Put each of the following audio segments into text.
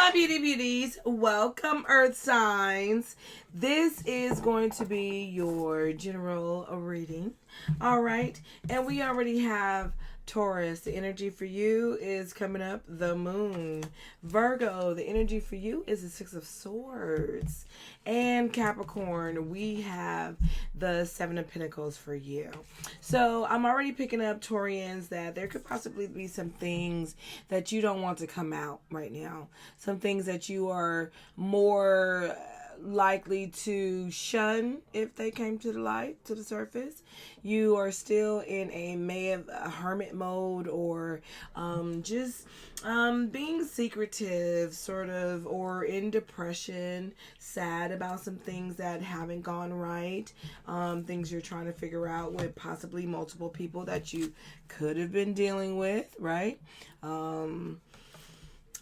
my beauties. Welcome, earth signs. This is going to be your general reading. All right. And we already have Taurus. The energy for you is coming up, the moon. Virgo, the energy for you is the Six of Swords. And Capricorn, we have the Seven of Pentacles for you. So I'm already picking up, Taurians, that there could possibly be some things that you don't want to come out right now. Some things that you are more likely to shun if they came to the light, to the surface. You are still in a hermit mode, or just being secretive, sort of, or in depression, sad about some things that haven't gone right, things you're trying to figure out with possibly multiple people that you could have been dealing with, right?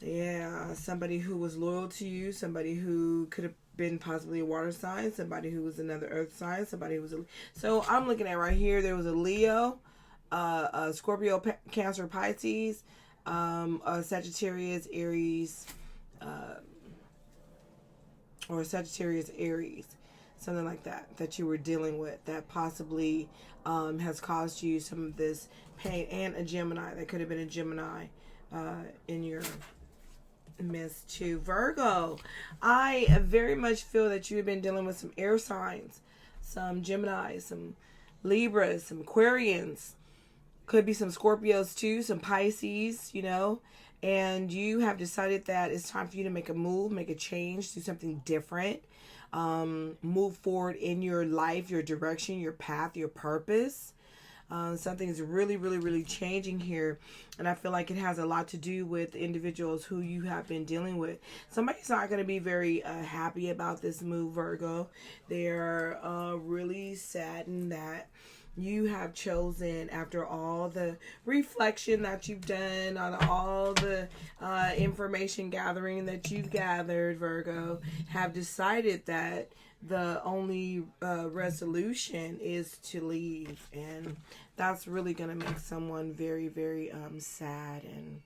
Yeah, somebody who was loyal to you, somebody who could have been possibly a water sign, somebody who was another earth sign, somebody who was so I'm looking at right here, there was a Leo, a Scorpio, Cancer, Pisces, a Sagittarius, Aries, or Sagittarius, Aries, something like that you were dealing with, that possibly has caused you some of this pain, and a Gemini. That could have been a Gemini in your midst too. Virgo, I very much feel that you have been dealing with some air signs, some Gemini, some Libras, some Aquarians, could be some Scorpios too, some Pisces, and you have decided that it's time for you to make a move, make a change, do something different, move forward in your life, your direction, your path, your purpose. Something is really changing here, and I feel like it has a lot to do with individuals who you have been dealing with. Somebody's not going to be very happy about this move, Virgo. They're really saddened that you have chosen, after all the reflection that you've done, on all the information gathering that you've gathered, Virgo, have decided that the only resolution is to leave, and that's really going to make someone very sad and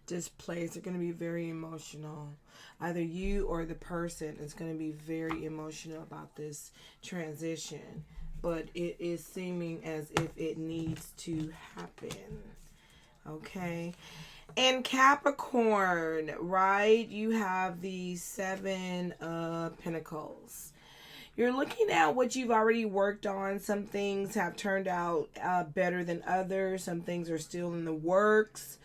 displaced. They're going to be very emotional. Either you or the person is going to be very emotional about this transition, but it is seeming as if it needs to happen. Okay. And Capricorn, right? You have the Seven of Pentacles. You're looking at what you've already worked on. Some things have turned out better than others. Some things are still in the works.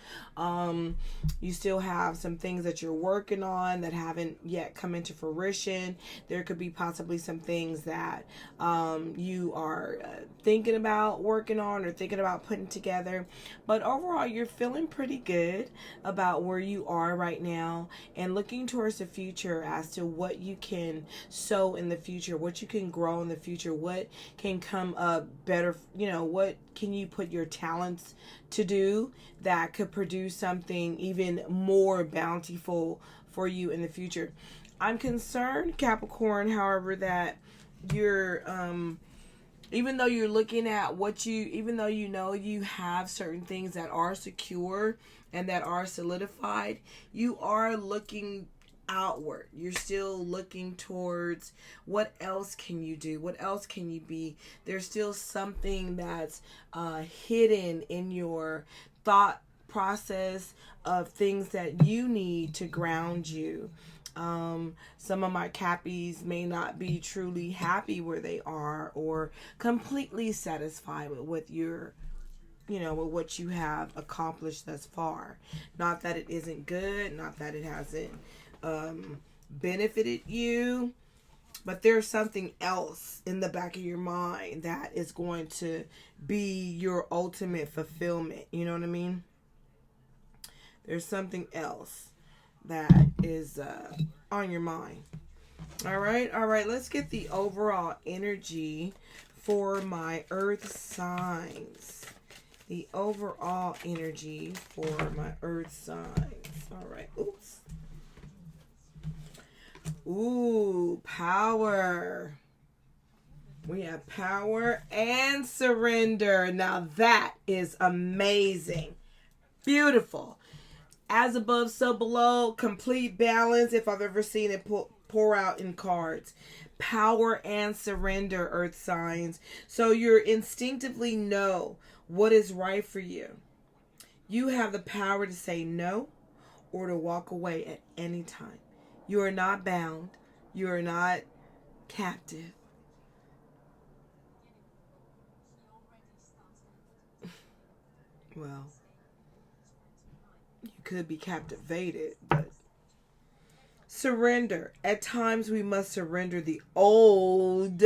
You still have some things that you're working on that haven't yet come into fruition. There could be possibly some things that you are thinking about working on or thinking about putting together. But overall, you're feeling pretty good about where you are right now, and looking towards the future as to what you can sow in the future, what you can grow in the future, what can come up better, what can you put your talents to do that could produce something even more bountiful for you in the future. I'm concerned, Capricorn, however, that you're even though you're looking at even though you have certain things that are secure and that are solidified, you are looking outward. You're still looking towards what else can you do? What else can you be? There's still something that's hidden in your thought process of things that you need to ground you. Some of my Cappies may not be truly happy where they are, or completely satisfied with your with what you have accomplished thus far. Not that it isn't good, not that it hasn't benefited you, but there's something else in the back of your mind that is going to be your ultimate fulfillment. You know what I mean? There's something else that is on your mind. All right, let's get the overall energy for my earth signs. The overall energy for my earth signs. All right, oops. Ooh, power. We have power and surrender. Now that is amazing. Beautiful. As above, so below. Complete balance, if I've ever seen it pour out in cards. Power and surrender, earth signs. So you instinctively know what is right for you. You have the power to say no or to walk away at any time. You are not bound. You are not captive. Well, you could be captivated, but surrender. At times we must surrender the old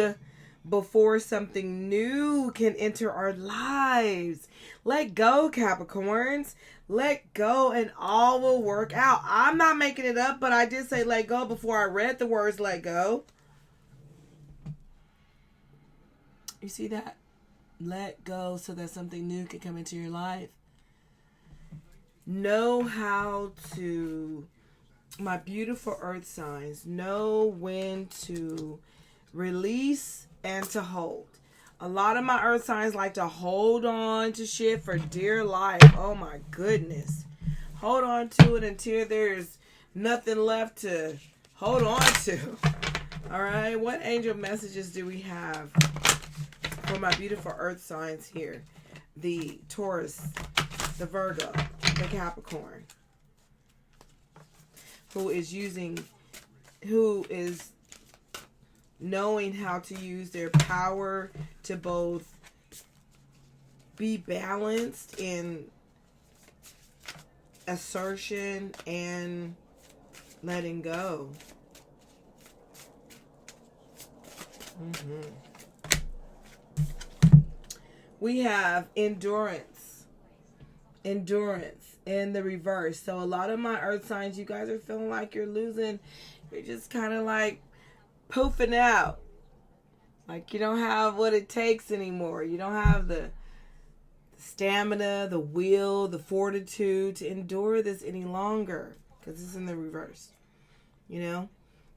before something new can enter our lives. Let go, Capricorns. Let go and all will work out. I'm not making it up, but I did say let go before I read the words let go. You see that? Let go so that something new can come into your life. Know how to, my beautiful earth signs, know when to release and to hold. A lot of my earth signs like to hold on to shit for dear life. Oh my goodness. Hold on to it until there's nothing left to hold on to. All right. What angel messages do we have for my beautiful earth signs here? The Taurus, the Virgo, the Capricorn. Who is knowing how to use their power to both be balanced in assertion and letting go. We have endurance in the reverse. So a lot of my earth signs, you guys are feeling like you're losing. You're just kind of like poofing out. Like you don't have what it takes anymore. You don't have the stamina, the will, the fortitude to endure this any longer. Because it's in the reverse. You know?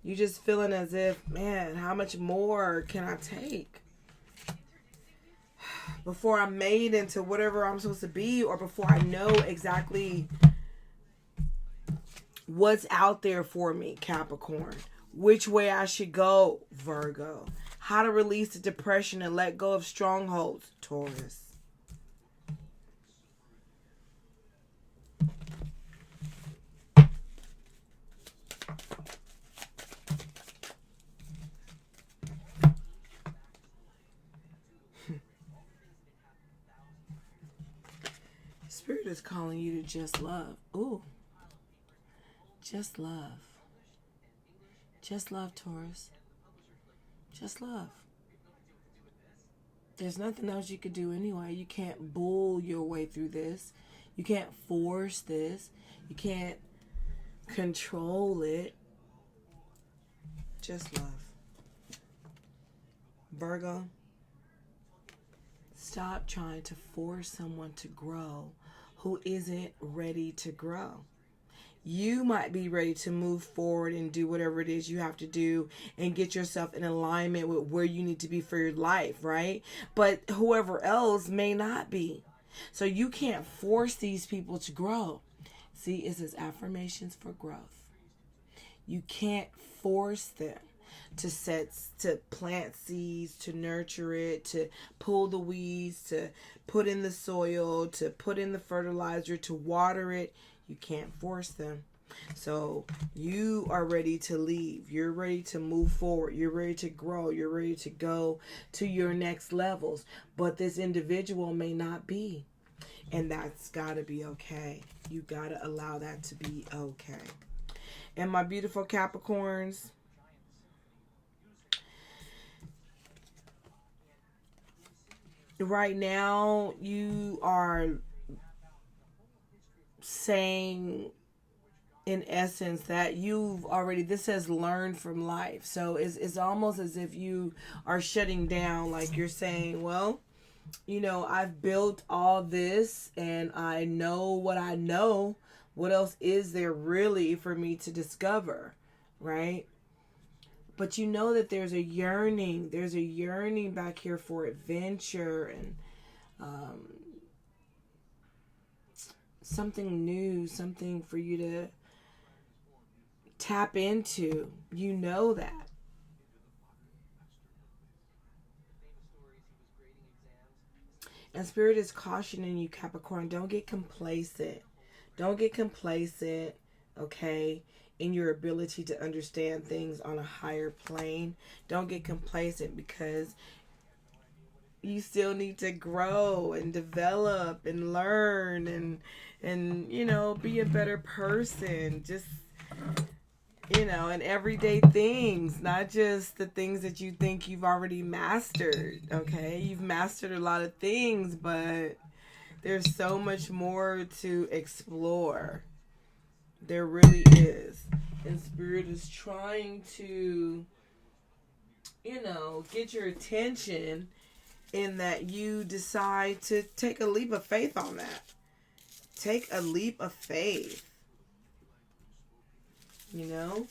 You're just feeling as if, man, how much more can I take before I'm made into whatever I'm supposed to be, or before I know exactly what's out there for me, Capricorn. Which way I should go, Virgo. How to release the depression and let go of strongholds, Taurus. Spirit is calling you to just love. Ooh. Just love. Just love, Taurus. Just love. There's nothing else you could do anyway. You can't bull your way through this. You can't force this. You can't control it. Just love. Virgo, stop trying to force someone to grow who isn't ready to grow. You might be ready to move forward and do whatever it is you have to do and get yourself in alignment with where you need to be for your life, right? But whoever else may not be. So you can't force these people to grow. See, it says affirmations for growth. You can't force them to plant seeds, to nurture it, to pull the weeds, to put in the soil, to put in the fertilizer, to water it. You can't force them. So you are ready to leave. You're ready to move forward. You're ready to grow. You're ready to go to your next levels. But this individual may not be. And that's got to be okay. You got to allow that to be okay. And my beautiful Capricorns, right now you are saying in essence that you've already, this says learned from life. So it's almost as if you are shutting down, like you're saying, well, you know, I've built all this and I know what I know. What else is there really for me to discover, right? But you know that there's a yearning back here for adventure and something new, something for you to tap into. You know that. And Spirit is cautioning you, Capricorn, don't get complacent. Don't get complacent, okay, in your ability to understand things on a higher plane. Don't get complacent, because you still need to grow and develop and learn and you know, be a better person. Just, you know, and everyday things, not just the things that you think you've already mastered, okay? You've mastered a lot of things, but there's so much more to explore. There really is. And Spirit is trying to, you know, get your attention in that you decide to take a leap of faith on that. Take a leap of faith. You know?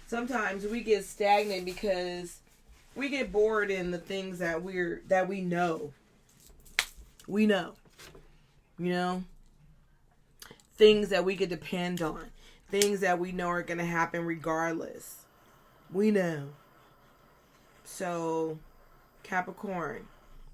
Sometimes we get stagnant because we get bored in the things that we know. We know. You know? Things that we could depend on. Things that we know are going to happen regardless. We know. So, Capricorn,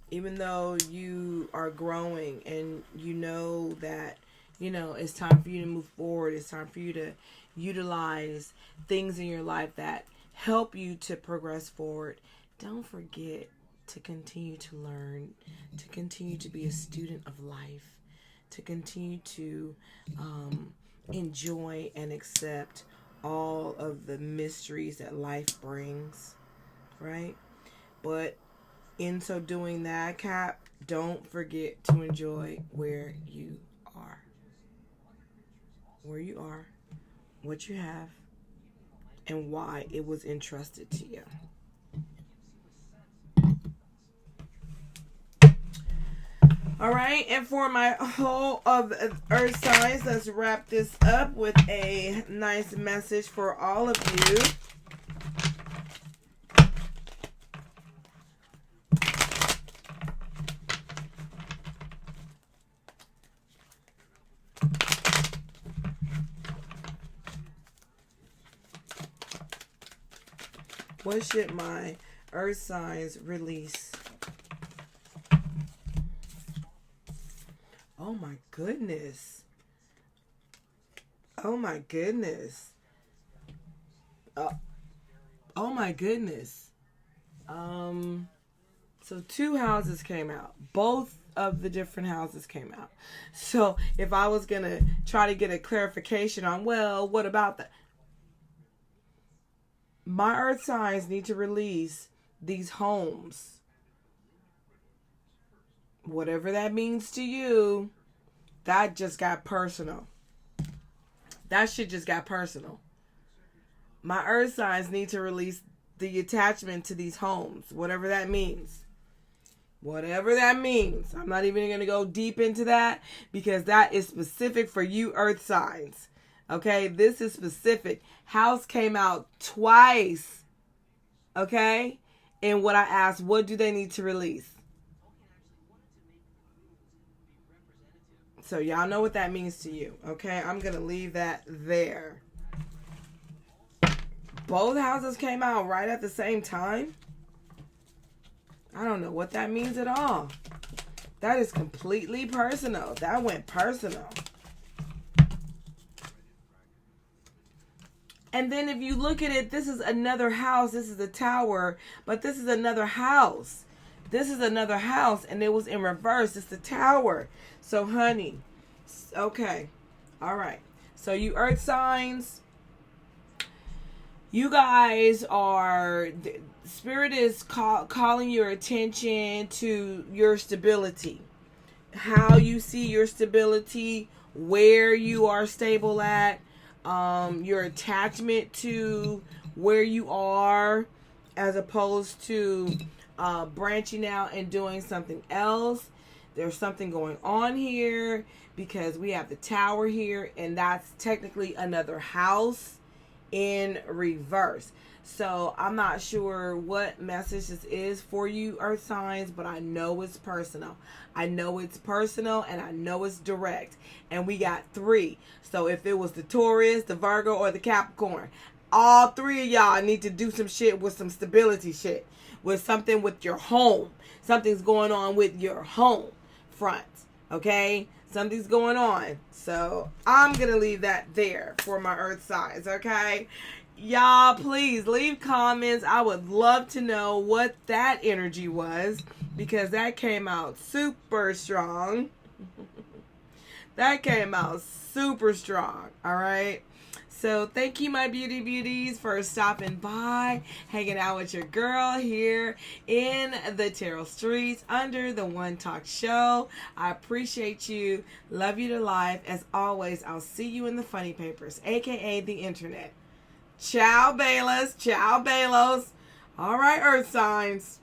even though you are growing and you know that, you know, it's time for you to move forward, it's time for you to utilize things in your life that help you to progress forward, don't forget to continue to learn, to continue to be a student of life, to continue to enjoy and accept all of the mysteries that life brings, right? But in so doing that, Cap, don't forget to enjoy where you are. Where you are, what you have, and why it was entrusted to you. All right, and for my whole of Earth signs, let's wrap this up with a nice message for all of you. What should my Earth signs release? Oh my goodness. Oh my goodness. Oh my goodness. So 2 houses came out. Both of the different houses came out. So if I was going to try to get a clarification on, well, what about that? My Earth signs need to release these homes. Whatever that means to you, that just got personal. That shit just got personal. My Earth signs need to release the attachment to these homes. Whatever that means. Whatever that means. I'm not even going to go deep into that because that is specific for you Earth signs. Okay? This is specific. House came out twice. Okay? And what I asked, what do they need to release? So y'all know what that means to you, okay? I'm going to leave that there. Both houses came out right at the same time. I don't know what that means at all. That is completely personal. That went personal. And then if you look at it, this is another house. This is a tower, but this is another house. This is another house, and it was in reverse. It's the tower. So, honey, okay, all right. So, you Earth signs, you guys are, Spirit is calling your attention to your stability. How you see your stability, where you are stable at, your attachment to where you are, as opposed to branching out and doing something else. There's something going on here because we have the tower here, and that's technically another house in reverse. So I'm not sure what message this is for you, earth signs, but I know it's personal. I know it's personal, and I know it's direct. And we got 3. So if it was the Taurus, the Virgo, or the Capricorn, all 3 of y'all need to do some shit with some stability shit. With something with your home. Something's going on with your home front. Okay? Something's going on. So I'm going to leave that there for my earth signs. Okay? Y'all, please leave comments. I would love to know what that energy was, because that came out super strong. That came out super strong. All right. So thank you, my beauties, for stopping by, hanging out with your girl here in the tarot streets under the One Talk Show. I appreciate you. Love you to life. As always, I'll see you in the funny papers, aka the internet. Ciao, Bellos. Ciao, Bellos. All right, earth signs.